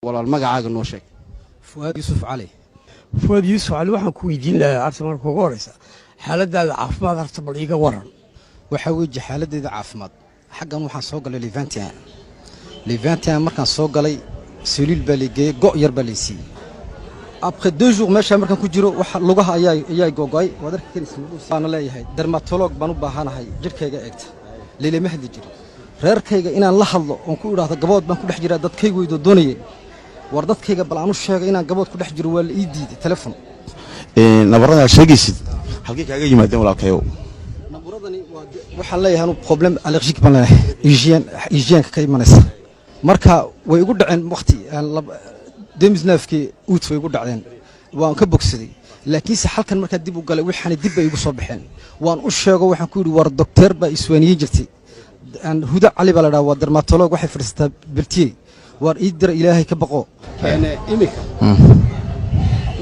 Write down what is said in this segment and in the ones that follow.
ولا المقعد النوشك فؤاد يوسف علي. فؤاد يوسف علي waxaan ku weydiin lahaa arta markuu ugu horeysa xaaladaada caafimaad harta bal iga waran. waxa weeye xaaladeeda caafimaad xaggan waxaan soo galay Levantian markaan soo galay saliil baa ligay go yar baa leysii après 2 jours meesha markaan ku jiro waxa lugaha ayaa go'go'ay wad arki karaysaa aan leeyahay dermatolog baan u baahanahay jirkayga eegta leele ma hadli jiro reerkayga inaan la hadlo oo ku iraahdo gabood baan ku dhex jiraa dadkaygu way doonayeen war dadkayga bal aan u sheegay inaan gabood ku dhex jiro waa la ii diiday telefoon nabarada sheegaysid halkii kaaga yimaadeen walaalkayow nabaradani waxaan leeyahay inuu problem allergic baan leeyahay hygiene ka imanaysa marka way ugu dhaceen waqti aan 2009kii uut way ugu dhaceen waan ka bogsaday laakiin si halkan marka dib u galay waxaan dib ay ugu soo baxeen waan u sheego waxaan ku yiri war doctor ba iswaaniye jirtay aan huda cali baa la dhahaa waa dermatolog waxay fadhiistaa birtiye war ii dir ilaahay ka baqo أنا إمك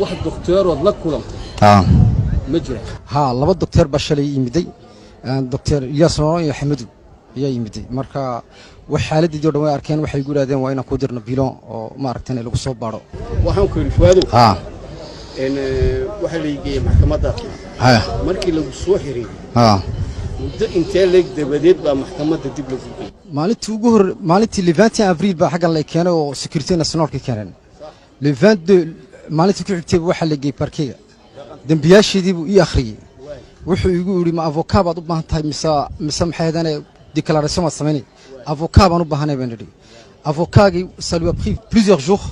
واحد دكتور ولا كلام مجرى ha laba doctor ba shalay yimiday doctor Ilyas iyo Xamadu ayaa yimiday marka wax xaaladii oo dhan way arkeen waxay guraadeen waa inaan ku dirno bilon oo ma aragteen lagu soo baaro waxaan ku yiri Fuadu ha in waxa la yigay maxkamadda ha markii lagu soo xiray ha muddo intee leeg dabadeed baa maxkamadda dib lagu geeyay maalintii ugu hor maalintii 20 abriil baa xagan la keenay oo security national ka keenay 22 maalintii ku xigtay waxa la geeyay parkiga dambiyaashidii buu ii akhriyay wuxuu igu yiri ma avocat baad u baahan tahay mise maxay hadana déclaration ma sameeyay avocat baan u baahanay baan yiri avocat-gi ça lui a pris plusieurs jours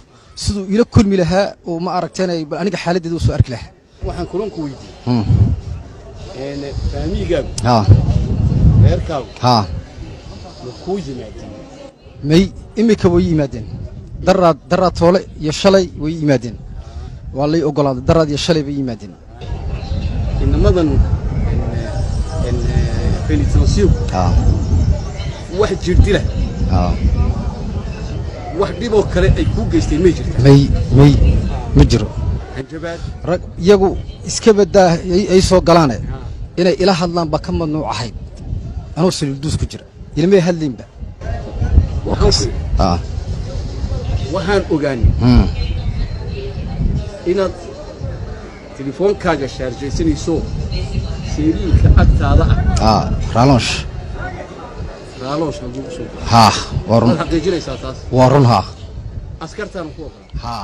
sidoo ila kulmi lahaa oo ma aragteen aniga xaaladeedu soo arki lahaa waxaan kulanku weydiiyay فاميغا ها reerkaagu ها ku yimaadeen may imika way yimaadeen daraad toole iyo shalay way yimaadeen waa lay ogolaaday daraad iyo shalay bay yimaadeen inamadan penitentiary ha wax jirdila ha wax dhiboo kale ay ku geysteen ma jirto may ma jiro hanjabaad rag iyagu iska badaa ay soo galaan inay ila hadlaan ba ka madnuuc ahayd anoo saliidus ku jira ilmay hadlinba waxaan ogaanay inaad telefoonkaaga shaarjaysanayso sariirka agtaada raaloosh lagu soo ha warun xaqiijinaysaa taas warun ha askartaan ku ogaa ha